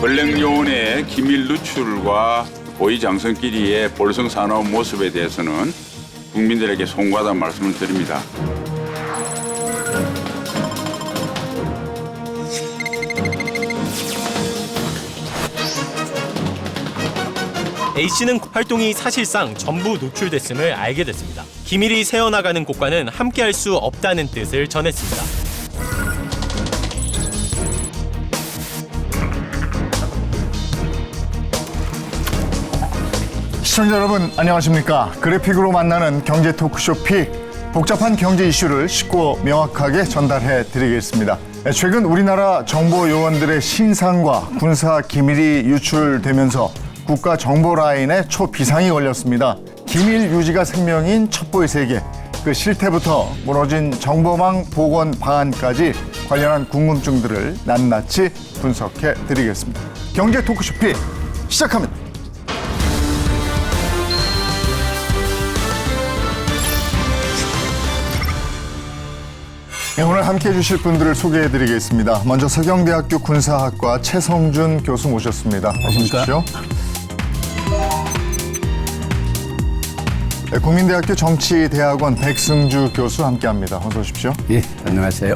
권력요원의 기밀 누출과 고위장성끼리의 볼성 산업 모습에 대해서는 국민들에게 송구하다는 말씀을 드립니다. A씨는 활동이 사실상 전부 노출됐음을 알게 됐습니다. 기밀이 새어나가는 곳과는 함께할 수 없다는 뜻을 전했습니다. 시청자 여러분 안녕하십니까. 그래픽으로 만나는 경제 토크쇼 픽. 복잡한 경제 이슈를 쉽고 명확하게 전달해 드리겠습니다. 최근 우리나라 정보 요원들의 신상과 군사 기밀이 유출되면서 국가 정보 라인에 초비상이 걸렸습니다. 기밀 유지가 생명인 첩보의 세계, 그 실태부터 무너진 정보망 복원 방안까지 관련한 궁금증들을 낱낱이 분석해 드리겠습니다. 경제 토크쇼 픽 시작합니다. 네, 오늘 함께해 주실 분들을 소개해 드리겠습니다. 먼저 서경대학교 군사학과 최성준 교수 모셨습니다. 어서 오십시오. 네, 국민대학교 정치대학원 백승주 교수 함께합니다. 어서 오십시오. 예, 안녕하세요.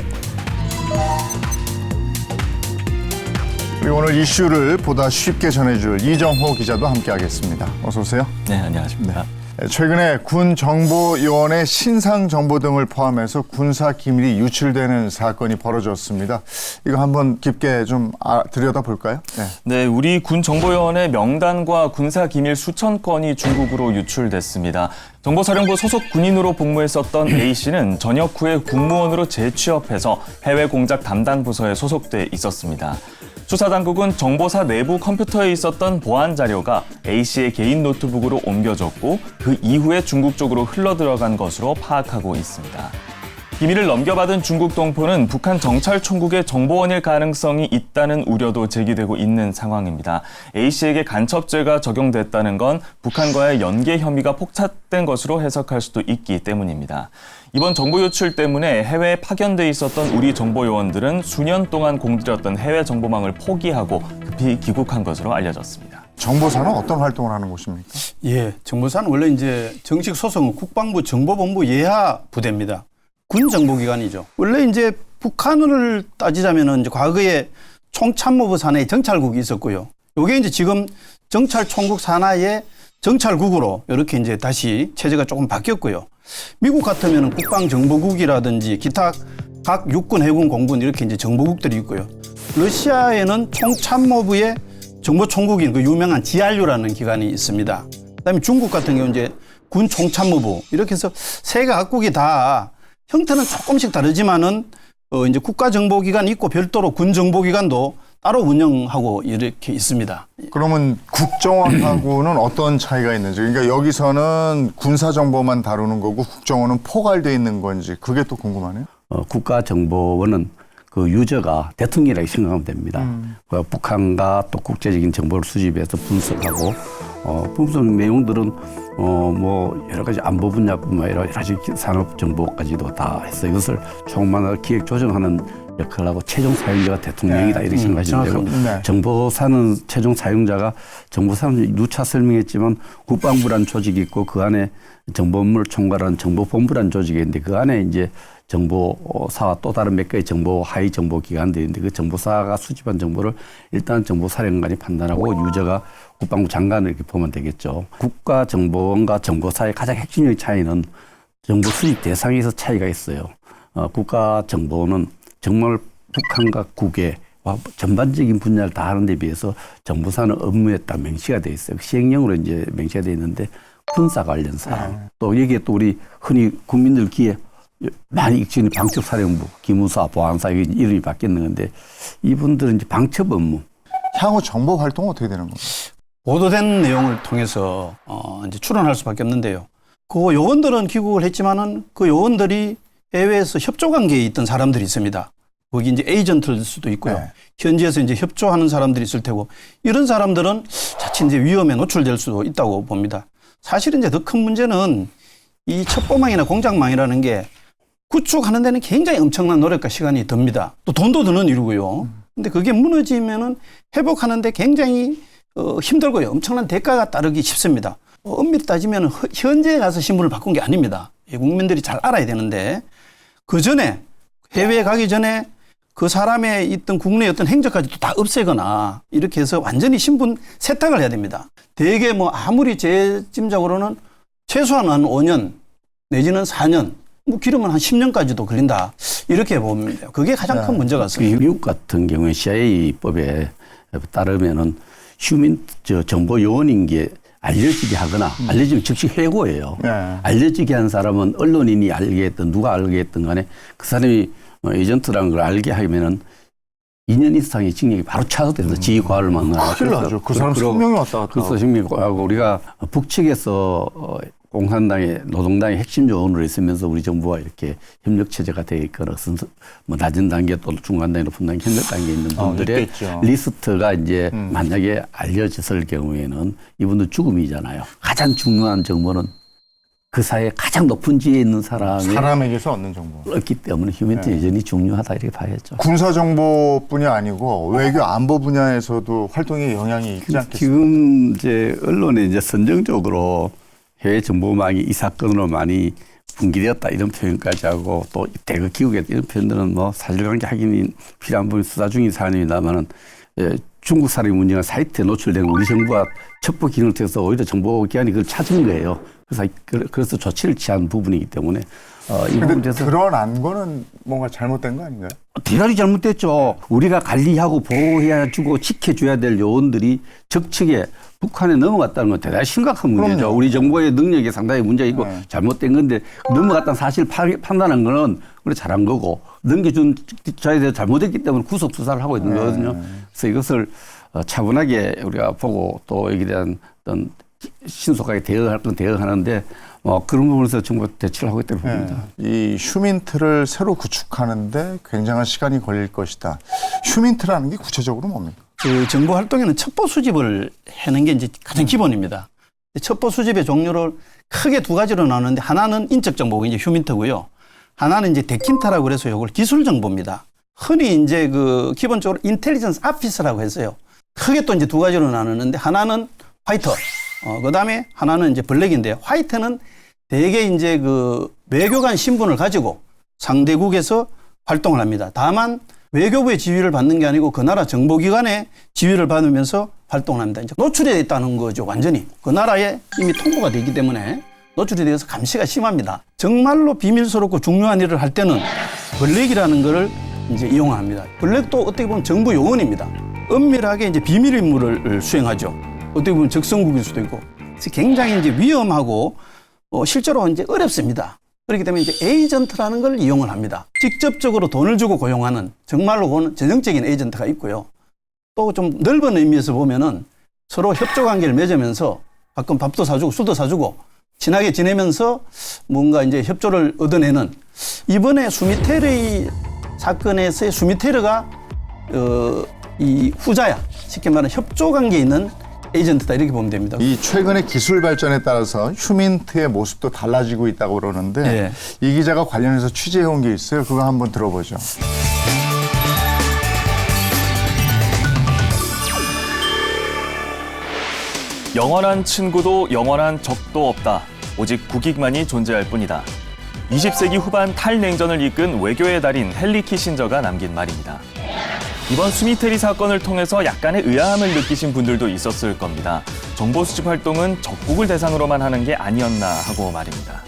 그리고 오늘 이슈를 보다 쉽게 전해줄 이정호 기자도 함께하겠습니다. 어서 오세요. 네, 안녕하십니까. 최근에 군 정보요원의 신상 정보 등을 포함해서 군사 기밀이 유출되는 사건이 벌어졌습니다. 이거 한번 깊게 좀 들여다볼까요? 네, 우리 군 정보요원의 명단과 군사 기밀 수천 건이 중국으로 유출됐습니다. 정보사령부 소속 군인으로 복무했었던 A씨는 전역 후에 국무원으로 재취업해서 해외 공작 담당 부서에 소속돼 있었습니다. 수사당국은 정보사 내부 컴퓨터에 있었던 보안 자료가 A씨의 개인 노트북으로 옮겨졌고 그 이후에 중국 쪽으로 흘러들어간 것으로 파악하고 있습니다. 기밀을 넘겨받은 중국 동포는 북한 정찰총국의 정보원일 가능성이 있다는 우려도 제기되고 있는 상황입니다. A씨에게 간첩죄가 적용됐다는 건 북한과의 연계 혐의가 폭착된 것으로 해석할 수도 있기 때문입니다. 이번 정보 유출 때문에 해외에 파견돼 있었던 우리 정보요원들은 수년 동안 공들였던 해외 정보망을 포기하고 급히 귀국한 것으로 알려졌습니다. 정보사는 어떤 활동을 하는 곳입니까? 예, 정보사는 원래 이제 정식 소속은 국방부 정보본부 예하 부대입니다. 군 정보기관이죠. 원래 이제 북한을 따지자면은 이제 과거에 총참모부 산하에 정찰국이 있었고요. 요게 이제 지금 정찰총국 산하의 정찰국으로 이렇게 이제 다시 체제가 조금 바뀌었고요. 미국 같으면은 국방정보국이라든지 기타 각 육군, 해군, 공군 이렇게 이제 정보국들이 있고요. 러시아에는 총참모부의 정보총국인 그 유명한 GRU라는 기관이 있습니다. 그다음에 중국 같은 경우 이제 군 총참모부 이렇게 해서 세 각국이 다 형태는 조금씩 다르지만은 이제 국가정보기관이 있고 별도로 군정보기관도 따로 운영하고 이렇게 있습니다. 그러면 국정원하고는 어떤 차이가 있는지, 그러니까 여기서는 군사 정보만 다루는 거고 국정원은 포괄되어 있는 건지 그게 또 궁금하네요. 국가정보원은 그 유저가 대통령이라고 생각하면 됩니다. 북한과 또 국제적인 정보를 수집해서 분석하고 분석 내용들은 뭐 여러 가지 안보 분야뿐만 아니라 여러 가지 산업 정보까지도 다 해서 이것을 총괄하고 기획 조정하는 역할을 하고 최종 사용자가 대통령이다 이렇게 생각하시면 되고 네. 정보사는 최종 사용자가 정보사는 누차 설명했지만 국방부라는 조직이 있고 그 안에 정보물 총괄하는 정보본부라는 조직이 있는데 그 안에 이제 정보사와 또 다른 몇 개의 정보 하위 정보 기관들이 있는데 그 정보사가 수집한 정보를 일단 정보사령관이 판단하고 유저가 국방부 장관을 이렇게 보면 되겠죠. 국가정보원과 정보사의 가장 핵심적인 차이는 정보 수집 대상에서 차이가 있어요. 국가정보원은 정말 북한과 국외 전반적인 분야를 다 하는 데 비해서 정보사는 업무에 딱 명시가 돼 있어요. 시행령으로 이제 명시가 돼 있는데 군사 관련 사항 또 여기에 또 우리 흔히 국민들 귀에 많이 익히는 방첩사령부, 기무사, 보안사 이름이 바뀌었는데 이분들은 이제 방첩 업무. 향후 정보 활동은 어떻게 되는 겁니까? 보도된 내용을 통해서 이제 추론할 수밖에 없는데요. 그 요원들은 귀국을 했지만은 그 요원들이 해외에서 협조 관계에 있던 사람들이 있습니다. 거기 이제 에이전트일 수도 있고요. 네. 현지에서 이제 협조하는 사람들이 있을 테고 이런 사람들은 자칫 이제 위험에 노출될 수도 있다고 봅니다. 사실 이제 더 큰 문제는 이 첩보망이나 공작망이라는 게 구축하는 데는 굉장히 엄청난 노력과 시간이 듭니다. 또 돈도 드는 일이고요. 근데 그게 무너지면은 회복하는데 굉장히 힘들고요. 엄청난 대가가 따르기 쉽습니다. 엄밀히 따지면 현재에 가서 신분을 바꾼 게 아닙니다. 국민들이 잘 알아야 되는데 그 전에 해외에 가기 전에 그 사람의 있던 국내의 어떤 행적까지도 다 없애거나 이렇게 해서 완전히 신분 세탁을 해야 됩니다. 대개 뭐 아무리 제 짐작으로는 최소한 한 5년 내지는 4년 뭐 길으면 한 10년까지도 걸린다. 이렇게 봅니다. 그게 가장 큰 문제가 있습니다. 미국 같은 경우에 CIA법에 따르면은 정보 요원인 게 알려지게 하거나 알려지면 즉시 해고예요. 네. 알려지게 한 사람은 언론인이 알게 했든 누가 알게 했든 간에 그 사람이 에이전트라는 걸 알게 하면은 2년 이상의 징역이 바로 차서돼서 지휘과를 만나요. 큰일 나죠. 그 사람 생명이 왔다 갔다. 그래서 생명하고 우리가 북측에서 공산당의 노동당의 핵심 요원으로 있으면서 우리 정부와 이렇게 협력 체제가 되어 있거나 뭐 낮은 단계 또 중간 단계 높은 단계 협력 단계에 있는 분들의 있겠죠. 리스트가 이제 만약에 알려졌을 경우에는 이분들 죽음이잖아요. 가장 중요한 정보는 그 사회에 가장 높은 지위에 있는 사람에게서 얻는 정보. 얻기 때문에 휴먼티 여전히 중요하다 이렇게 봐야죠. 군사 정보뿐이 아니고 외교 안보 분야에서도 활동에 영향이 있지 않겠습니까? 지금 이제 언론에 이제 선정적으로 해외 정보망이 이 사건으로 많이 분기되었다 이런 표현까지 하고 또 대거 기국에 이런 표현들은 뭐 사실관계 확인이 필요한 부분 수사 중인 사안입니다만은 중국 사람의 문제가 사이트에 노출되는 우리 정부가 첩보 기능을 통해서 오히려 정보기관이 그걸 찾은 거예요. 그래서 조치를 취한 부분이기 때문에 이 부분에 대해서 드러난 거는 뭔가 잘못된 거 아닌가요? 대단히 잘못됐죠. 우리가 관리하고 보호해야 주고 지켜줘야 될 요원들이 적측에 북한에 넘어갔다는 건 대단히 심각한 문제죠. 그럼요. 우리 정보의 능력이 상당히 문제가 있고 네. 잘못된 건데 넘어갔다는 사실 판단한 거는 그래 잘한 거고 넘겨준 자에 대해서 잘못했기 때문에 구속 수사를 하고 있는 거거든요. 그래서 이것을 차분하게 우리가 보고 또 여기에 대한 어떤 신속하게 대응할 건 대응하는데 그런 부분에서 정부가 대처를 하고 있다고 봅니다. 이 휴민트를 새로 구축하는데 굉장한 시간이 걸릴 것이다. 휴민트라는 게 구체적으로 뭡니까? 그 정보 활동에는 첩보 수집을 하는 게 이제 가장 기본입니다. 첩보 수집의 종류를 크게 두 가지로 나누는데 하나는 인적 정보가 이제 휴민트고요. 하나는 이제 데킨타라고 그래서 이걸 기술 정보입니다. 흔히 이제 그 기본적으로 인텔리전스 아피스라고 해서요. 크게 또 이제 두 가지로 나누는데 하나는 화이트, 그다음에 하나는 이제 블랙인데 화이트는 대개 이제 그 외교관 신분을 가지고 상대국에서 활동을 합니다. 다만 외교부의 지휘를 받는 게 아니고 그 나라 정보기관의 지휘를 받으면서 활동을 합니다. 이제 노출이 되어 있다는 거죠, 완전히. 그 나라에 이미 통보가 되기 때문에 노출이 되어서 감시가 심합니다. 정말로 비밀스럽고 중요한 일을 할 때는 블랙이라는 거를 이제 이용합니다. 블랙도 어떻게 보면 정부 요원입니다. 은밀하게 이제 비밀 임무를 수행하죠. 어떻게 보면 적성국일 수도 있고. 그래서 굉장히 이제 위험하고 실제로 이제 어렵습니다. 그렇기 때문에 이제 에이전트라는 걸 이용을 합니다. 직접적으로 돈을 주고 고용하는 정말로 보는 전형적인 에이전트가 있고요. 또 좀 넓은 의미에서 보면은 서로 협조 관계를 맺으면서 가끔 밥도 사주고 술도 사주고 친하게 지내면서 뭔가 이제 협조를 얻어내는 이번에 수미테르의 사건에서의 수미테르가 이 후자야. 쉽게 말하면 협조 관계에 있는 에이전트다 이렇게 보면 됩니다. 이 최근의 기술 발전에 따라서 휴민트의 모습도 달라지고 있다고 그러는데 네. 이 기자가 관련해서 취재해온 게 있어요. 그거 한번 들어보죠. 영원한 친구도 영원한 적도 없다. 오직 국익만이 존재할 뿐이다. 20세기 후반 탈냉전을 이끈 외교의 달인 헨리 키신저가 남긴 말입니다. 이번 수미테리 사건을 통해서 약간의 의아함을 느끼신 분들도 있었을 겁니다. 정보 수집 활동은 적국을 대상으로만 하는 게 아니었나 하고 말입니다.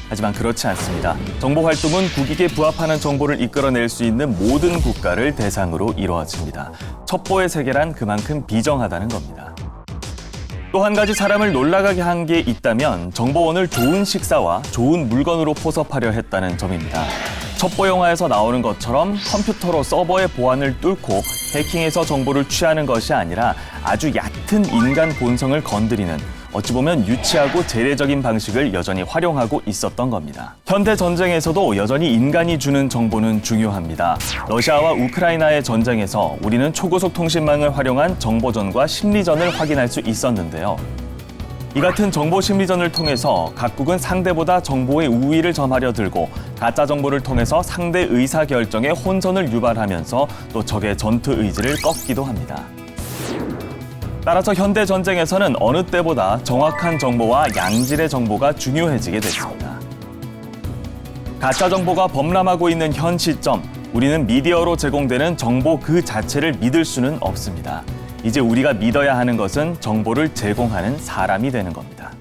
하지만 그렇지 않습니다. 정보 활동은 국익에 부합하는 정보를 이끌어낼 수 있는 모든 국가를 대상으로 이루어집니다. 첩보의 세계란 그만큼 비정하다는 겁니다. 또 한 가지 사람을 놀라게 한 게 있다면 정보원을 좋은 식사와 좋은 물건으로 포섭하려 했다는 점입니다. 첩보 영화에서 나오는 것처럼 컴퓨터로 서버의 보안을 뚫고 해킹해서 정보를 취하는 것이 아니라 아주 얕은 인간 본성을 건드리는 어찌 보면 유치하고 재래적인 방식을 여전히 활용하고 있었던 겁니다. 현대 전쟁에서도 여전히 인간이 주는 정보는 중요합니다. 러시아와 우크라이나의 전쟁에서 우리는 초고속 통신망을 활용한 정보전과 심리전을 확인할 수 있었는데요. 이 같은 정보 심리전을 통해서 각국은 상대보다 정보의 우위를 점하려 들고 가짜 정보를 통해서 상대 의사 결정에 혼선을 유발하면서 또 적의 전투 의지를 꺾기도 합니다. 따라서 현대 전쟁에서는 어느 때보다 정확한 정보와 양질의 정보가 중요해지게 됐습니다. 가짜 정보가 범람하고 있는 현 시점, 우리는 미디어로 제공되는 정보 그 자체를 믿을 수는 없습니다. 이제 우리가 믿어야 하는 것은 정보를 제공하는 사람이 되는 겁니다.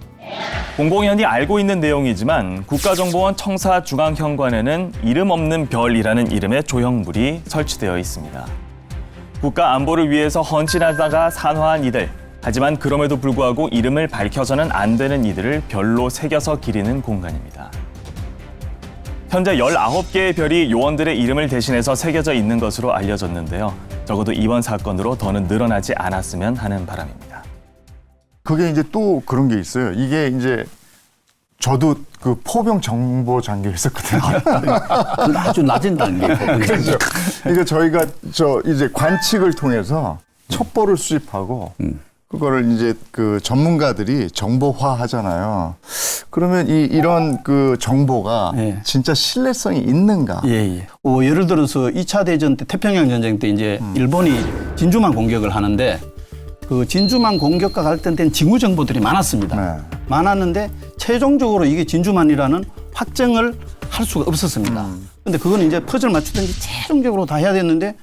공공연히 알고 있는 내용이지만 국가정보원 청사중앙현관에는 이름 없는 별이라는 이름의 조형물이 설치되어 있습니다. 국가 안보를 위해서 헌신하다가 산화한 이들, 하지만 그럼에도 불구하고 이름을 밝혀서는 안 되는 이들을 별로 새겨서 기리는 공간입니다. 현재 19개의 별이 요원들의 이름을 대신해서 새겨져 있는 것으로 알려졌는데요. 적어도 이번 사건으로 더는 늘어나지 않았으면 하는 바람입니다. 그게 이제 또 그런 게 있어요. 이게 이제 저도 그 포병 정보 장교에 있었거든요. 그건 아주 낮은 단계. 그렇죠. 그러니까 저희가 이제 관측을 통해서 첩보를 수집하고 그거를 이제 그 전문가들이 정보화 하잖아요. 그러면 이런 그 정보가 예. 진짜 신뢰성이 있는가? 예. 예를 들어서 2차 대전 때 태평양 전쟁 때 이제 일본이 진주만 공격을 하는데 그 진주만 공격과 갈등된 징후 정보들이 많았습니다. 네. 많았는데 최종적으로 이게 진주만이라는 확정을 할 수가 없었습니다. 근데 그건 이제 퍼즐 맞추든지 최종적으로 다 해야 됐는데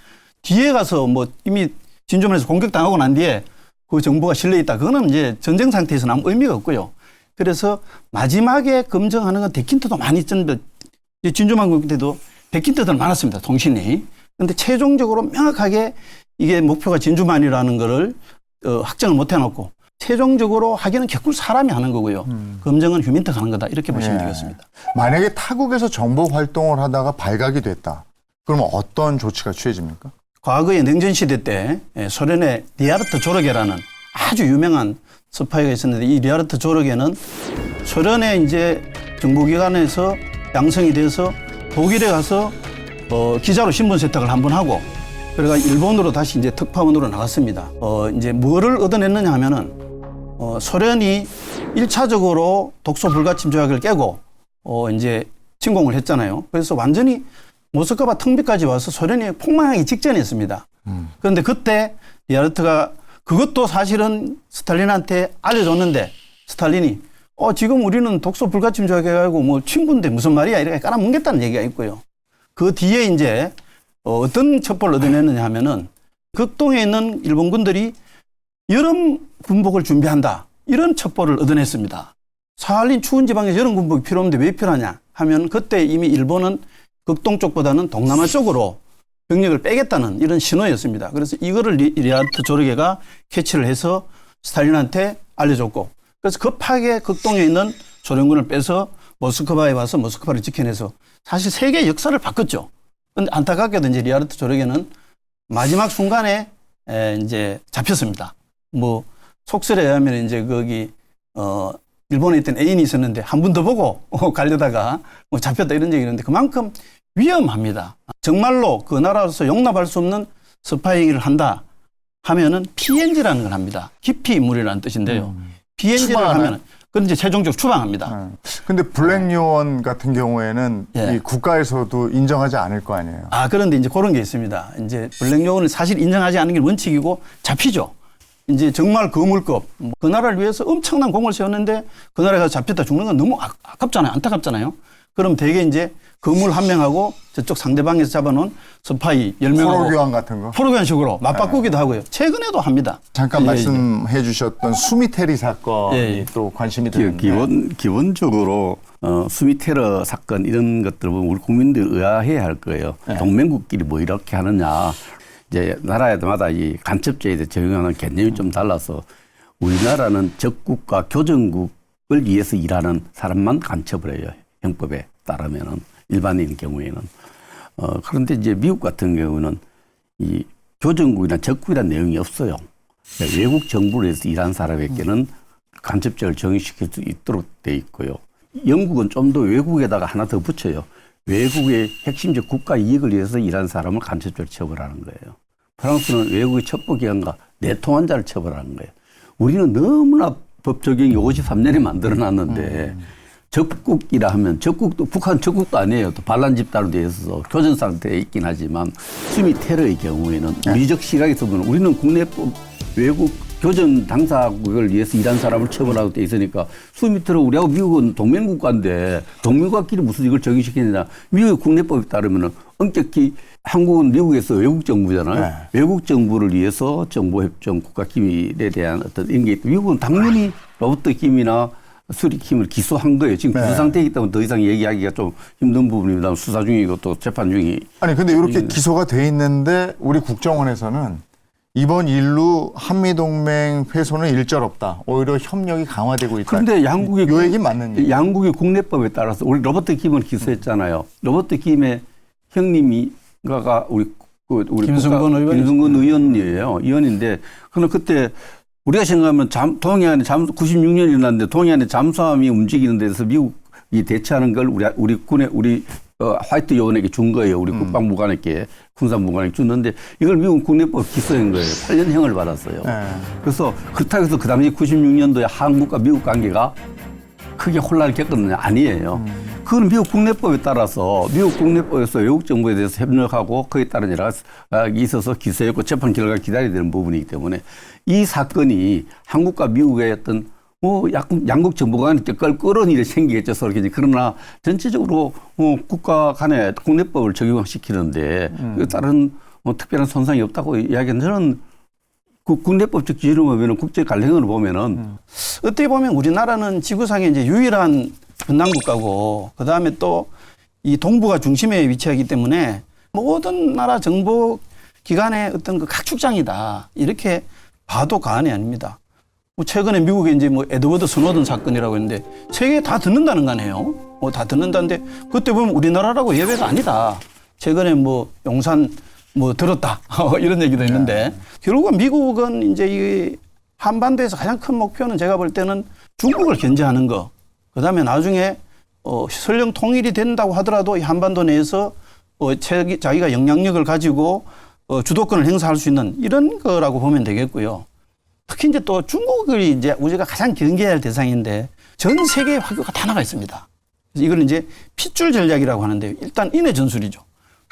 뒤에 가서 뭐 이미 진주만에서 공격당하고 난 뒤에 그 정보가 실려 있다. 그거는 이제 전쟁 상태에서는 아무 의미가 없고요. 그래서 마지막에 검증하는 건 데킨트도 많이 있었는데 진주만 공격 때도 데킨트들 많았습니다. 통신이. 근데 최종적으로 명확하게 이게 목표가 진주만이라는 거를 확정을 못 해놓고 최종적으로 하기는 결국 사람이 하는 거고요. 검증은 휴민트가 하는 거다. 이렇게 보시면 예. 되겠습니다. 만약에 타국에서 정보 활동을 하다가 발각이 됐다. 그러면 어떤 조치가 취해집니까? 과거에 냉전시대 때 소련의 리하르트 조르게라는 아주 유명한 스파이가 있었는데 이 리하르트 조르게는 소련의 이제 정보기관에서 양성이 돼서 독일에 가서 기자로 신분 세탁을 한번 하고 그래가 일본으로 다시 이제 특파원으로 나갔습니다. 이제 뭐를 얻어냈느냐 하면은 소련이 1차적으로 독소 불가침 조약을 깨고 이제 침공을 했잖아요. 그래서 완전히 모스크바 텅비까지 와서 소련이 폭망하기 직전이었습니다. 그런데 그때 리하르트가 그것도 사실은 스탈린한테 알려줬는데 스탈린이 지금 우리는 독소 불가침 조약 해가지고 뭐 친구인데 무슨 말이야 이렇게 깔아뭉갰다는 얘기가 있고요. 그 뒤에 이제 어떤 첩보를 얻어냈느냐 하면은 극동에 있는 일본 군들이 여름 군복을 준비한다. 이런 첩보를 얻어냈습니다. 사할린 추운 지방에서 여름 군복이 필요 없는데 왜 필요하냐 하면 그때 이미 일본은 극동 쪽보다는 동남아 쪽으로 병력을 빼겠다는 이런 신호였습니다. 그래서 이거를 리하르트 조르게가 캐치를 해서 스탈린한테 알려줬고 그래서 급하게 극동에 있는 소련군을 빼서 모스크바에 와서 모스크바를 지켜내서 사실 세계 역사를 바꿨죠. 그런데 안타깝게도 이제 리하르트 조르게는 마지막 순간에 이제 잡혔습니다. 뭐 속설에 의하면 이제 거기 일본에 있던 애인이 있었는데 한 번 더 보고 가려다가 뭐 잡혔다 이런 얘기 있는데 그만큼 위험합니다. 정말로 그 나라로서 용납할 수 없는 스파이를 한다 하면은 PNG라는 걸 합니다. 기피 인물이라는 뜻인데요. PNG를 추방하나요? 하면은 그건 이제 최종적으로 추방합니다. 근데 블랙 요원 같은 경우에는 예. 이 국가에서도 인정하지 않을 거 아니에요. 그런데 이제 그런 게 있습니다. 이제 블랙 요원을 사실 인정하지 않는 게 원칙이고 잡히죠. 이제 정말 거물급 그 나라를 위해서 엄청난 공을 세웠는데 그 나라에 가서 잡혔다 죽는 건 너무 아깝잖아요. 안타깝잖아요. 그럼 대개 이제 거물 한 명하고 저쪽 상대방에서 잡아놓은 스파이 10명하고 포로 교환 같은 거. 포로 교환식으로 맞바꾸기도 하고요. 최근에도 합니다. 잠깐 예, 말씀해 주셨던 수미테리 사건이 예. 또 관심이 되는데 기본적으로 수미 테러 사건 이런 것들 보면 우리 국민들 의아해야 할 거예요. 동맹국끼리 뭐 이렇게 하느냐. 이제 나라마다 이 간첩죄에 대해 적용하는 개념이 좀 달라서 우리나라는 적국과 교정국을 위해서 일하는 사람만 간첩을 해요. 형법에 따르면은 일반인 경우에는. 그런데 이제 미국 같은 경우는 이 교정국이나 적국이라는 내용이 없어요. 그러니까 외국 정부를 위해서 일하는 사람에게는 간첩죄를 적용시킬 수 있도록 돼 있고요. 영국은 좀 더 외국에다가 하나 더 붙여요. 외국의 핵심적 국가 이익을 위해서 일하는 사람을 간첩죄로 처벌하는 거예요. 프랑스는 외국의 첩보기관과 내통한 자를 처벌하는 거예요. 우리는 너무나 법 적용이 53년에 만들어놨는데 적국이라 하면 적국도 북한 적국도 아니에요. 또 반란 집단으로 되어 있어서 교전 상태에 있긴 하지만 수미 테러의 경우에는 우리적 시각에서 보면 우리는 국내법 외국 교전 당사국을 위해서 일한 사람을 처벌하고 돼 있으니까 수미 테러 우리하고 미국은 동맹국가인데 동맹국가끼리 무슨 이걸 적용시키느냐. 미국의 국내법에 따르면은 엄격히 한국은 미국에서 외국 정부잖아요. 네. 외국 정부를 위해서 정보협정 국가기밀에 대한 어떤 이런 게 있고 미국은 당연히 로버트 김이나 수리킴을 기소한 거예요. 지금 기소 상태이기 때문에 더 이상 얘기하기가 좀 힘든 부분입니다. 수사 중이고 또 재판 중이. 아니 근데 이렇게 기소가 돼 있는데 우리 국정원에서는 이번 일로 한미동맹 훼손은 일절없다. 오히려 협력이 강화되고 있다. 그런데 양국의 요 얘기 맞는 얘기. 양국의 국내법에 따라서 우리 로버트 김을 기소했잖아요. 로버트 김의 형님이가 우리 김승건 의원. 김승건 의원인데 그러나 그때 우리가 생각하면 동해안에 96년이 일어났는데 동해안에 잠수함이 움직이는 데서 미국이 대처하는 걸 우리 군의 화이트 요원에게 준 거예요. 우리 국방부관에게 군사부관에게 줬는데 이걸 미국 국내법 기소한 거예요. 8년형을 받았어요. 그래서 그렇다고 해서 그 당시 96년도에 한국과 미국 관계가 크게 혼란을 겪었느냐? 아니에요. 그건 미국 국내법에 따라서 미국 국내법에서 외국 정부에 대해서 협력하고 거기에 따른 여러 가지 있어서 기소했고 재판 결과를 기다려야 되는 부분이기 때문에 이 사건이 한국과 미국의 어떤 양국 정부 간에 끌어온 일이 생기겠죠. 서로. 그러나 전체적으로 국가 간에 국내법을 적용시키는데 다른 특별한 손상이 없다고 이야기하는 저는 국내법적 기준으로 보면 국제 관행으로 보면은 어떻게 보면 우리나라는 지구상에 이제 유일한 분단 국가고 그다음에 또 이 동북아 중심에 위치하기 때문에 모든 나라 정보 기관의 어떤 그 각축장이다. 이렇게 봐도 과언이 아닙니다. 최근에 미국에 이제 에드워드 스노든 사건이라고 했는데 세계에 다 듣는다는 거네요. 다 듣는다는데 그때 보면 우리나라라고 예외가 아니다. 최근에 용산 들었다. 이런 얘기도 있는데 결국은 미국은 이제 이 한반도에서 가장 큰 목표는 제가 볼 때는 중국을 견제하는 거. 그다음에 나중에 설령 통일이 된다고 하더라도 이 한반도 내에서 자기가 영향력을 가지고 주도권을 행사할 수 있는 이런 거라고 보면 되겠고요. 특히 이제 또 중국이 이제 우리가 가장 경계해야 할 대상인데 전 세계의 화교가 다 나가 있습니다. 이걸 이제 핏줄 전략이라고 하는데 일단 인해 전술이죠.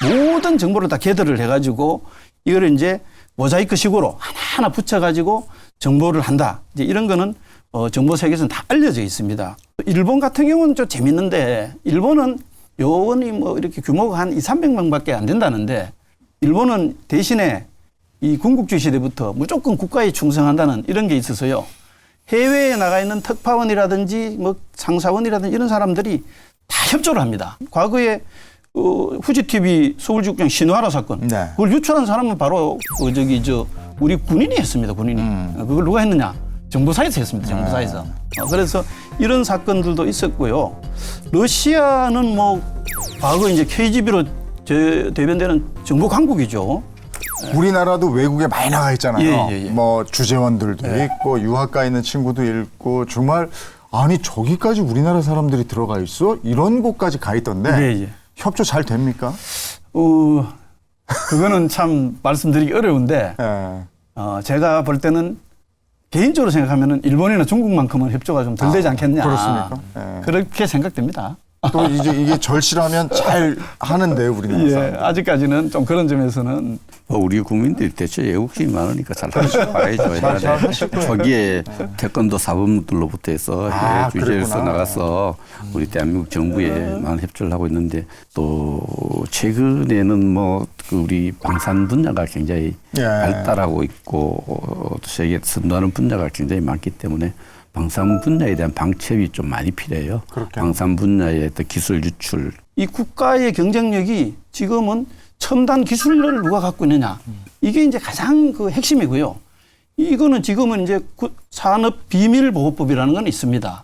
모든 정보를 다 개들을 해가지고 이거를 이제 모자이크 식으로 하나하나 붙여가지고 정보를 한다. 이제 이런 거는 정보 세계에서는 다 알려져 있습니다. 일본 같은 경우는 좀 재밌는데 일본은 요원이 이렇게 규모가 한 200~300명밖에 안 된다는데 일본은 대신에 이 군국주의 시대부터 무조건 국가에 충성한다는 이런 게 있어서요. 해외에 나가 있는 특파원이라든지 상사원이라든지 이런 사람들이 다 협조를 합니다. 과거에 후지TV 서울지국장 신화라 사건. 네. 그걸 유출한 사람은 바로 우리 군인이 했습니다. 군인이. 그걸 누가 했느냐? 정보사에서 했습니다. 정보사에서. 그래서 이런 사건들도 있었고요. 러시아는 과거 이제 KGB로 대변되는 정보 강국이죠. 우리나라도 외국에 많이 나가 있잖아요. 예. 주재원들도 있고 유학가 있는 친구도 있고 정말 아니 저기까지 우리나라 사람들이 들어가 있어? 이런 곳까지 가 있던데 예. 협조 잘 됩니까? 그거는 참 말씀드리기 어려운데 제가 볼 때는 개인적으로 생각하면은 일본이나 중국만큼은 협조가 좀 덜 되지 않겠냐. 그렇습니까? 그렇게 생각됩니다. 또 이게 절실하면 잘 하는데요, 우리나라 사람. 예, 아직까지는 좀 그런 점에서는 우리 국민들이 대체 애국심이 많으니까 잘 하실 봐야죠. 초기에 태권도 사범들로부터 해서 주제에서 나가서 우리 대한민국 정부에 많은 협조를 하고 있는데 또 최근에는 우리 방산 분야가 굉장히 발달하고 있고 또 세계에 선도하는 분야가 굉장히 많기 때문에 방산 분야에 대한 방첩이 좀 많이 필요해요. 방산 분야의 또 기술 유출. 이 국가의 경쟁력이 지금은 첨단 기술을 누가 갖고 있느냐. 이게 이제 가장 그 핵심이고요. 이거는 지금은 이제 산업비밀보호법이라는 건 있습니다.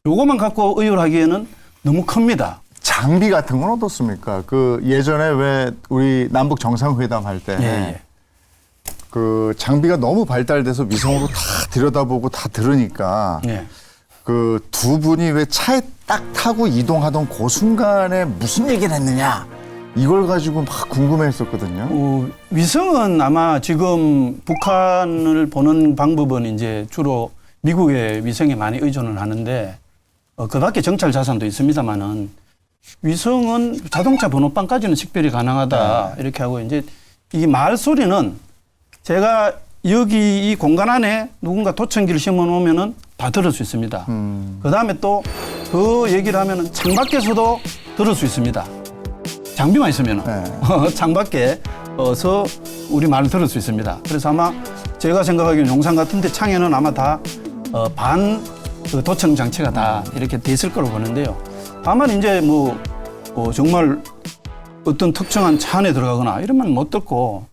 요것만 갖고 의존하기에는 너무 큽니다. 장비 같은 건 어떻습니까? 예전에 왜 우리 남북 정상회담 할 때 그 장비가 너무 발달돼서 위성으로 다 들여다보고 다 들으니까 그 두 분이 왜 차에 딱 타고 이동하던 그 순간에 무슨 얘기를 했느냐 이걸 가지고 막 궁금해했었거든요. 위성은 아마 지금 북한을 보는 방법은 이제 주로 미국의 위성에 많이 의존을 하는데 그 밖에 정찰 자산도 있습니다만은 위성은 자동차 번호판까지는 식별이 가능하다 이렇게 하고 이제 이 말소리는 제가 여기 이 공간 안에 누군가 도청기를 심어 놓으면은 다 들을 수 있습니다. 그 다음에 또 그 얘기를 하면은 창밖에서도 들을 수 있습니다. 장비만 있으면은 창밖에서 우리 말을 들을 수 있습니다. 그래서 아마 제가 생각하기에는 용산 같은데 창에는 아마 다 그 도청 장치가 다 이렇게 돼 있을 거로 보는데요. 다만 이제 정말 어떤 특정한 차 안에 들어가거나 이러면 못 듣고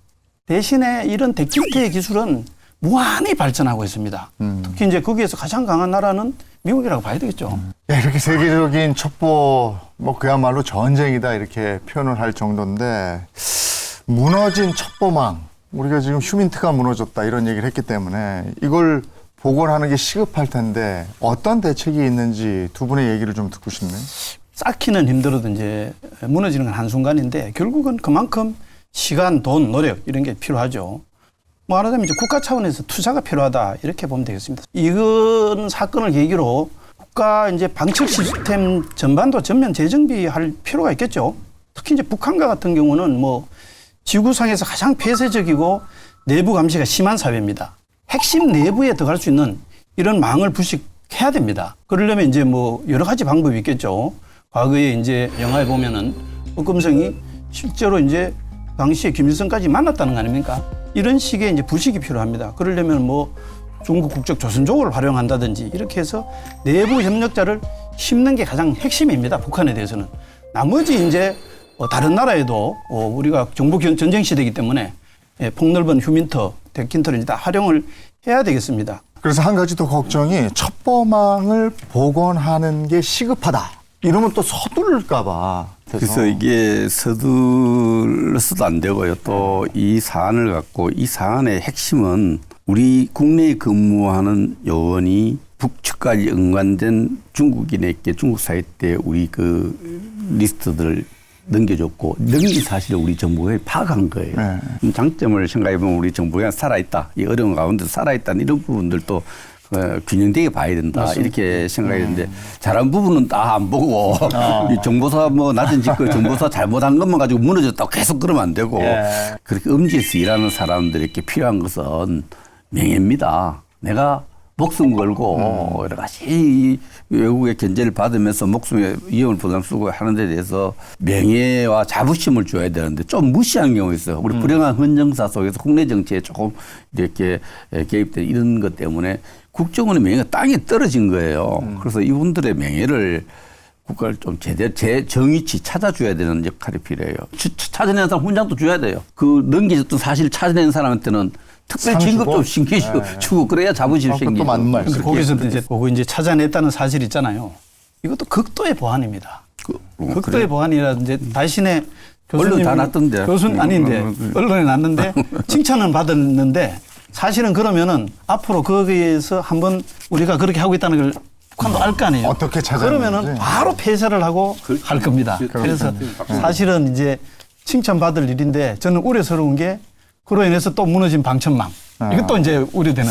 대신에 이런 데킬트의 기술은 무한히 발전하고 있습니다. 특히 이제 거기에서 가장 강한 나라는 미국이라고 봐야 되겠죠. 야, 이렇게 세계적인 첩보, 그야말로 전쟁이다 이렇게 표현을 할 정도인데 무너진 첩보망, 우리가 지금 휴민트가 무너졌다 이런 얘기를 했기 때문에 이걸 복원하는 게 시급할 텐데 어떤 대책이 있는지 두 분의 얘기를 좀 듣고 싶네요. 쌓기는 힘들어도 이제 무너지는 건 한순간인데 결국은 그만큼 시간, 돈, 노력 이런 게 필요하죠. 말하자면 이제 국가 차원에서 투자가 필요하다 이렇게 보면 되겠습니다. 이건 사건을 계기로 국가 이제 방첩 시스템 전반도 전면 재정비할 필요가 있겠죠. 특히 이제 북한과 같은 경우는 지구상에서 가장 폐쇄적이고 내부 감시가 심한 사회입니다. 핵심 내부에 들어갈 수 있는 이런 망을 부식해야 됩니다. 그러려면 이제 여러 가지 방법이 있겠죠. 과거에 이제 영화에 보면은 박금성이 실제로 이제 당시에 김일성까지 만났다는 거 아닙니까? 이런 식의 이제 부식이 필요합니다. 그러려면 중국 국적 조선족을 활용한다든지 이렇게 해서 내부 협력자를 심는 게 가장 핵심입니다. 북한에 대해서는. 나머지 이제 다른 나라에도 우리가 정보 전쟁 시대이기 때문에 폭넓은 휴민터, 데킨터를 다 활용을 해야 되겠습니다. 그래서 한 가지 더 걱정이 첩보망을 복원하는 게 시급하다. 이러면 또 서두를까 봐. 그래서 이게 서둘러서도 안 되고요. 또 이 사안을 갖고 이 사안의 핵심은 우리 국내에 근무하는 요원이 북측까지 연관된 중국인에게 중국 사회 때 우리 그 리스트들을 넘겨줬고 능이 사실을 우리 정부가 파악한 거예요. 장점을 생각해보면 우리 정부가 살아있다. 이 어려운 가운데서 살아있다는 이런 부분들도 균형되게 봐야 된다. 맞습니다. 이렇게 생각했는데 잘한 부분은 다 안 보고 이 정보사 낮은 짓고 정보사 잘못한 것만 가지고 무너졌다고 계속 그러면 안 되고 그렇게 음지에서 일하는 사람들에게 필요한 것은 명예입니다. 내가 목숨 걸고 여러 가지 외국의 견제를 받으면서 목숨에 위험을 부담쓰고 하는 데 대해서 명예와 자부심을 줘야 되는데 좀 무시하는 경우가 있어요. 우리 불행한 헌정사 속에서 국내 정치에 조금 이렇게 개입된 이런 것 때문에 국정원의 명예가 땅에 떨어진 거예요. 그래서 이분들의 명예를 국가를 좀 제대로 정의치 찾아줘야 되는 역할이 필요해요. 찾아낸 사람 훈장도 줘야 돼요. 그 넘겨졌던 사실을 찾아낸 사람한테는 특별 진급 좀 신기주고 그래야 자부심 생기죠. 맞는 말씀. 거기서도 이제 찾아냈다는 사실 있잖아요. 이것도 극도의 보안입니다. 극도의 그래? 보안이라 이제 자신의 언론 다 났던데. 아닌데 언론에 났는데 칭찬은 받았는데 사실은 그러면은 앞으로 거기에서 한번 우리가 그렇게 하고 있다는 걸 북한도 알 거 아니에요. 어떻게 찾아내는지. 그러면은 바로 폐쇄를 하고 할 겁니다. 그래서 사실은 이제 칭찬받을 일인데 저는 우려스러운 게 그로 인해서 또 무너진 방천망. 이것도 이제 우려되는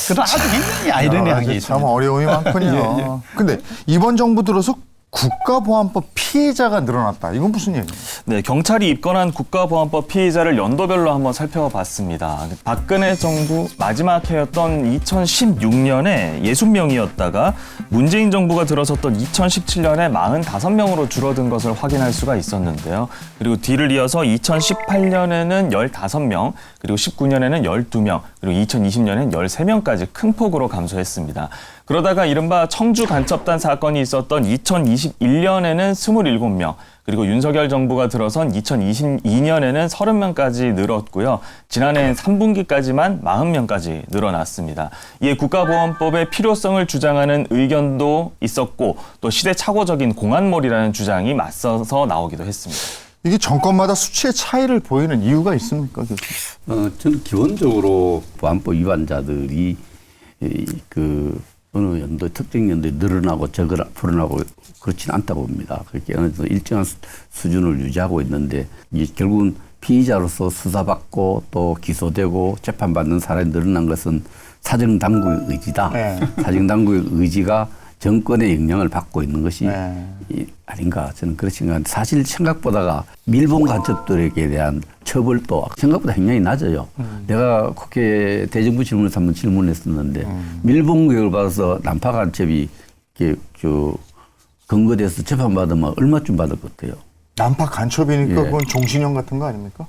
그런 아주 굉장히 아이러니한 게 있습니다. 참 어려움이 많군요. 근데 이번 정부 들어서 국가보안법 피해자가 늘어났다. 이건 무슨 얘기예요? 네, 경찰이 입건한 국가보안법 피해자를 연도별로 한번 살펴봤습니다. 박근혜 정부 마지막 해였던 2016년에 60명이었다가 문재인 정부가 들어섰던 2017년에 45명으로 줄어든 것을 확인할 수가 있었는데요. 그리고 뒤를 이어서 2018년에는 15명, 그리고 19년에는 12명, 그리고 2020년에는 13명까지 큰 폭으로 감소했습니다. 그러다가 이른바 청주 간첩단 사건이 있었던 2021년에는 27명, 그리고 윤석열 정부가 들어선 2022년에는 30명까지 늘었고요. 지난해 3분기까지만 40명까지 늘어났습니다. 이에 국가보안법의 필요성을 주장하는 의견도 있었고 또 시대착오적인 공안몰이라는 주장이 맞서서 나오기도 했습니다. 이게 정권마다 수치의 차이를 보이는 이유가 있습니까? 저는 기본적으로 보안법 위반자들이 어느 연도 특정 연도에 늘어나고 불어나고 그렇지는 않다고 봅니다. 그렇게 어느 정도 일정한 수준을 유지하고 있는데 이게 결국은 피의자로서 수사받고 또 기소되고 재판받는 사람이 늘어난 것은 사정당국의 의지다. 네. 사정당국의 의지가 정권의 영향을 받고 있는 것이 네. 아닌가 저는 그렇게 생각하는데 사실 생각보다가 밀봉 간첩들에게 대한 처벌도 생각보다 굉장히 낮아요. 내가 국회 대정부 질문에서 한번 질문했었는데 밀봉 교육을 받아서 난파 간첩이 이렇게 근거돼서 재판받으면 얼마쯤 받을 것 같아요? 난파 간첩이니까 예. 그건 종신형 같은 거 아닙니까?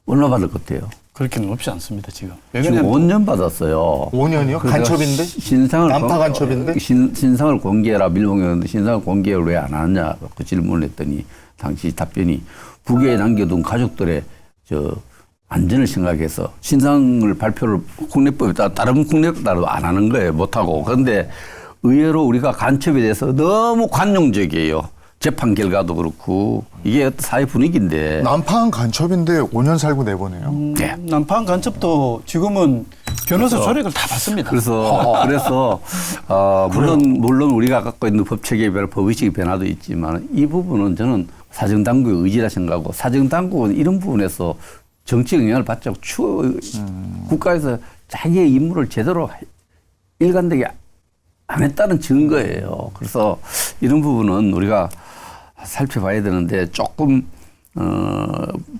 얼마 받을 것 같아요? 그렇게는 없지 않습니다, 지금. 지금 5년 받았어요. 5년이요? 간첩인데? 신상을 난파 간첩인데? 신상을 공개해라 밀봉했는데 신상을 공개를 왜 안 하냐 그 질문을 했더니 당시 답변이 북에 남겨둔 가족들의 안전을 생각해서 신상을 발표를 국내법에 따라 다른 국내법에 따라도 안 하는 거예요. 못하고. 그런데 의외로 우리가 간첩에 대해서 너무 관용적이에요. 재판 결과도 그렇고 이게 어떤 사회 분위기인데 난파한 간첩인데 5년 살고 내보내요. 네. 난파한 간첩도 지금은 변호사 조력을 다 받습니다. 그래서 물론 우리가 갖고 있는 법 체계에 따라 법의식의 변화도 있지만 이 부분은 저는 사정당국의 의지라 생각하고 사정당국은 이런 부분에서 정치 영향을 받지 않고 국가에서 자기의 임무를 제대로 일관되게 안 했다는 증거예요. 그래서 이런 부분은 우리가 살펴봐야 되는데 조금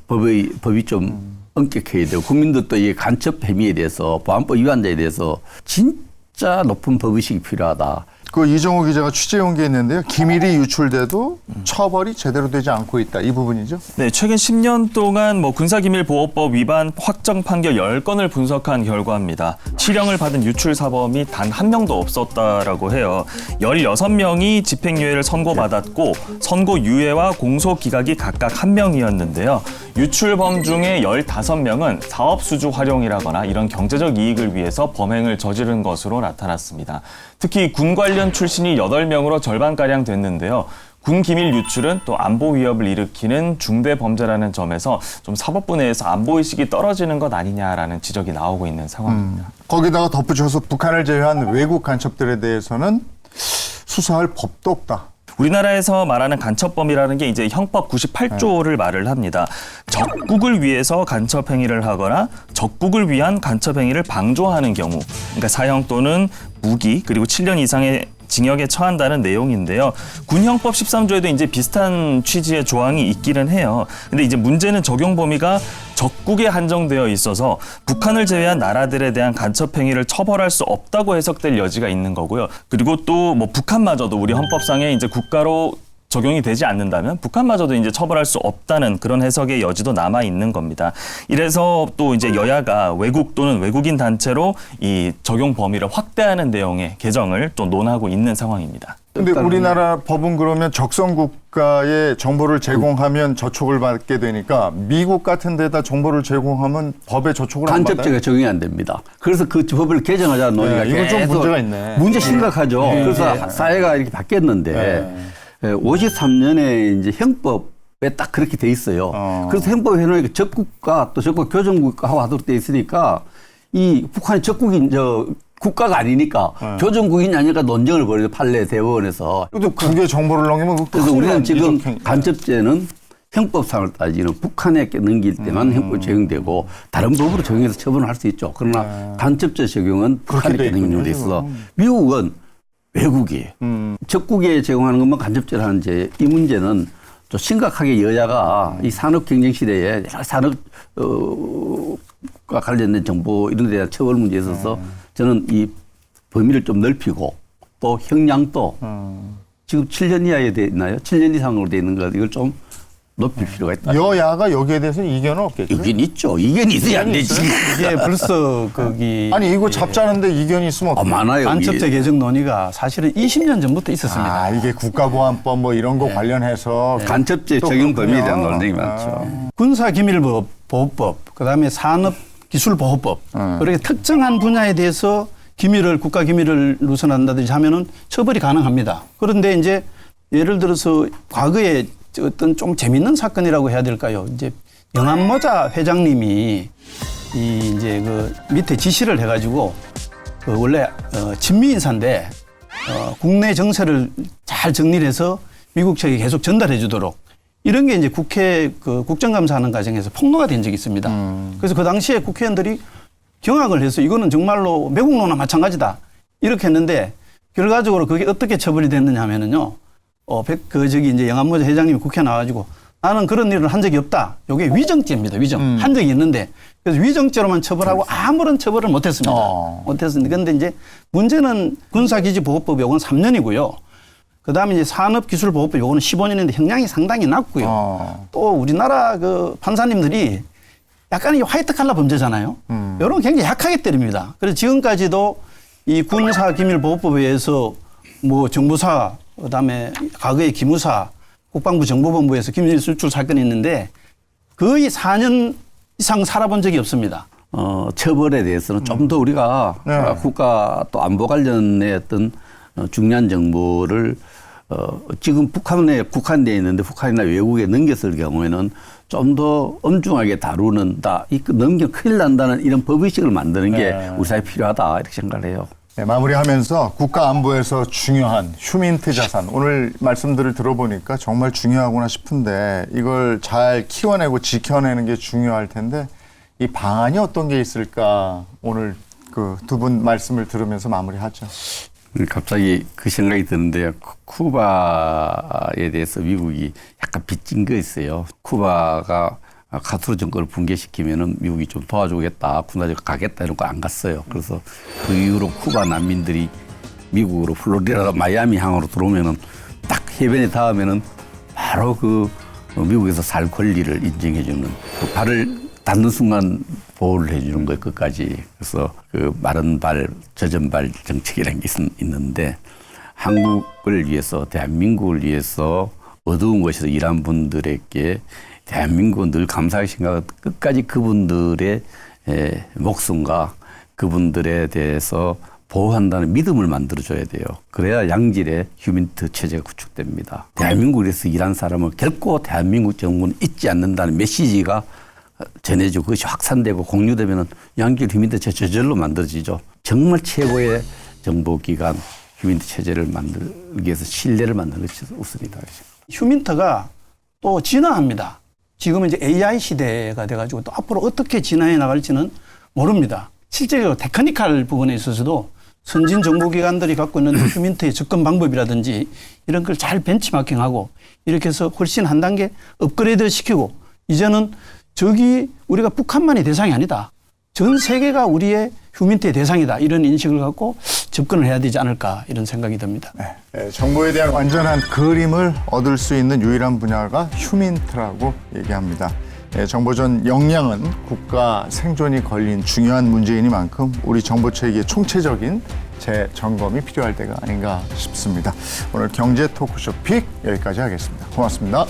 법이 좀 엄격해야 되고 국민들도 이 간첩 혐의에 대해서 보안법 위반자에 대해서 진짜 높은 법의식이 필요하다. 그 이정호 기자가 취재 연기했는데요. 기밀이 유출돼도 처벌이 제대로 되지 않고 있다. 이 부분이죠. 네, 최근 10년 동안 군사기밀보호법 위반 확정 판결 10건을 분석한 결과입니다. 실형을 받은 유출 사범이 단 한 명도 없었다라고 해요. 16명이 집행유예를 선고받았고 선고유예와 공소기각이 각각 1명이었는데요. 유출범 중에 15명은 사업수주 활용이라거나 이런 경제적 이익을 위해서 범행을 저지른 것으로 나타났습니다. 특히 군 관련 출신이 8명으로 절반가량 됐는데요. 군 기밀 유출은 또 안보 위협을 일으키는 중대 범죄라는 점에서 좀 사법부 내에서 안보의식이 떨어지는 것 아니냐라는 지적이 나오고 있는 상황입니다. 거기다가 덧붙여서 북한을 제외한 외국 간첩들에 대해서는 수사할 법도 없다. 우리나라에서 말하는 간첩범이라는 게 이제 형법 98조를 말을 합니다. 적국을 위해서 간첩 행위를 하거나 적국을 위한 간첩 행위를 방조하는 경우, 그러니까 사형 또는 무기 그리고 7년 이상의 징역에 처한다는 내용인데요. 군형법 13조에도 이제 비슷한 취지의 조항이 있기는 해요. 근데 이제 문제는 적용 범위가 적국에 한정되어 있어서 북한을 제외한 나라들에 대한 간첩 행위를 처벌할 수 없다고 해석될 여지가 있는 거고요. 그리고 또 북한마저도 우리 헌법상에 이제 국가로 적용이 되지 않는다면 북한마저도 이제 처벌할 수 없다는 그런 해석의 여지도 남아 있는 겁니다. 이래서 또 이제 여야가 외국 또는 외국인 단체로 이 적용 범위를 확대하는 내용의 개정을 또 논하고 있는 상황입니다. 근데 우리나라 법은 그러면 적성 국가에 정보를 제공하면 저촉을 받게 되니까 미국 같은 데다 정보를 제공하면 법에 저촉을 안 받아요? 간접죄가 적용이 안 됩니다. 그래서 그 법을 개정하자는 논의가 네, 이건 좀 계속 문제가 있네. 문제 심각하죠. 그래서 사회가 이렇게 바뀌었는데 53년에 이제 형법에 딱 그렇게 돼 있어요. 그래서 형법에 해놓으니까 적국가 또 적국 교정국가하고 하도록 돼 있으니까 이 북한이 적국인 국가가 아니니까 교정국인이 아니니까 논쟁을 벌여요. 판례 대법원에서. 또 국외 정보를 넘기면 그래서 우리는 지금 간첩죄는 형법상을 따지는 북한에 넘길 때만 형법 적용되고 다른 법으로 적용해서 처분을 할 수 있죠. 그러나 간첩죄 적용은 북한에 넘기는 있어서 미국은 외국이에요. 적국에 제공하는 것만 간접죄를 하는지 이 문제는 좀 심각하게 여야가 이 산업 경쟁 시대에 산업과 관련된 정보 이런 데 대한 처벌 문제에 있어서 저는 이 범위를 좀 넓히고 또 형량도 지금 7년 이하에 돼 있나요? 7년 이상으로 돼 있는 것 이걸 좀 높일 필요가 있다. 여야가 여기에 대해서 이견은 없겠죠? 이견 있죠. 이견이 있어야 안 되지. 이게 벌써 거기 아니 이거 잡자는데 이견이 있으면 어떡해? 많아요. 간첩죄 개정 논의가 사실은 20년 전부터 있었습니다. 아, 이게 국가보안법 뭐 이런 거 관련해서 간첩죄 또 적용 범위에 대한 그렇군요. 논쟁이 많죠. 군사기밀보호법, 그다음에 산업기술보호법 그렇게 특정한 분야에 대해서 국가기밀을 누설한다든지 하면은 처벌이 가능합니다. 그런데 이제 예를 들어서 과거에 어떤 좀 재밌는 사건이라고 해야 될까요? 이제 영암모자 회장님이 이제 그 밑에 지시를 해가지고 그 원래 친미 인사인데 국내 정세를 잘 정리해서 미국 측에 계속 전달해 주도록 이런 게 이제 국회 그 국정감사하는 과정에서 폭로가 된 적이 있습니다. 그래서 그 당시에 국회의원들이 경악을 해서 이거는 정말로 매국노나 마찬가지다 이렇게 했는데 결과적으로 그게 어떻게 처벌이 됐느냐 하면은요. 이제 영암모자 회장님이 국회에 나와가지고 나는 그런 일을 한 적이 없다. 이게 위정죄입니다. 위정. 한 적이 있는데 그래서 위정죄로만 처벌하고 아무런 처벌을 못했습니다. 못했습니다. 그런데 이제 문제는 군사기지보호법 요건 3년이고요. 그다음에 이제 산업기술보호법 요거는 15년인데 형량이 상당히 낮고요. 또 우리나라 그 판사님들이 약간 이 화이트 칼라 범죄잖아요. 이런 굉장히 약하게 때립니다. 그래서 지금까지도 이 군사기밀보호법에 의해서 뭐 정부사 그다음에 과거의 기무사 국방부 정보본부에서 기밀 수출 사건이 있는데 거의 4년 이상 살아본 적이 없습니다. 처벌에 대해서는 좀 더 우리가 국가 또 안보 관련의 어떤 중요한 정보를 지금 북한에 국한되어 있는데 북한이나 외국에 넘겼을 경우에는 좀 더 엄중하게 다루는다. 넘기면 큰일 난다는 이런 법의식을 만드는 게 우리 사회에 필요하다 이렇게 생각을 해요. 네, 마무리하면서 국가 안보에서 중요한 휴민트 자산 오늘 말씀들을 들어보니까 정말 중요하구나 싶은데 이걸 잘 키워내고 지켜내는 게 중요할 텐데 이 방안이 어떤 게 있을까 오늘 그 두 분 말씀을 들으면서 마무리하죠. 갑자기 그 생각이 드는데요. 쿠바에 대해서 미국이 약간 빚진 거 있어요. 쿠바가 카스트로 정권을 붕괴시키면은 미국이 좀 도와주겠다, 군사적 가겠다 이런 거 안 갔어요. 그래서 그 이후로 쿠바 난민들이 미국으로 플로리다, 마이애미 항으로 들어오면은 딱 해변에 닿으면은 바로 그 미국에서 살 권리를 인정해주는 그 발을 닿는 순간 보호를 해주는 거예요, 끝까지. 그래서 그 마른 발, 젖은 발 정책이라는 게 있는데 한국을 위해서, 대한민국을 위해서 어두운 곳에서 일한 분들에게 대한민국은 늘 감사하게 생각하고 끝까지 그분들의 목숨과 그분들에 대해서 보호한다는 믿음을 만들어줘야 돼요. 그래야 양질의 휴민트 체제가 구축됩니다. 대한민국에서 일한 사람은 결코 대한민국 정부는 잊지 않는다는 메시지가 전해지고 그것이 확산되고 공유되면 양질 휴민트 체제 저절로 만들어지죠. 정말 최고의 정보기관 휴민트 체제를 만들기 위해서 신뢰를 만드는 것이 없습니다. 휴민트가 또 진화합니다. 지금은 이제 AI 시대가 돼가지고 또 앞으로 어떻게 진화해 나갈지는 모릅니다. 실제로 테크니컬 부분에 있어서도 선진 정보기관들이 갖고 있는 휴민트의 접근 방법이라든지 이런 걸 잘 벤치마킹하고 이렇게 해서 훨씬 한 단계 업그레이드 시키고 이제는 저기 우리가 북한만의 대상이 아니다. 전 세계가 우리의 휴민트의 대상이다. 이런 인식을 갖고 접근을 해야 되지 않을까 이런 생각이 듭니다. 네, 정보에 대한 완전한 그림을 얻을 수 있는 유일한 분야가 휴민트라고 얘기합니다. 정보전 역량은 국가 생존이 걸린 중요한 문제이니만큼 우리 정보체계의 총체적인 재점검이 필요할 때가 아닌가 싶습니다. 오늘 경제 토크쇼 픽 여기까지 하겠습니다. 고맙습니다.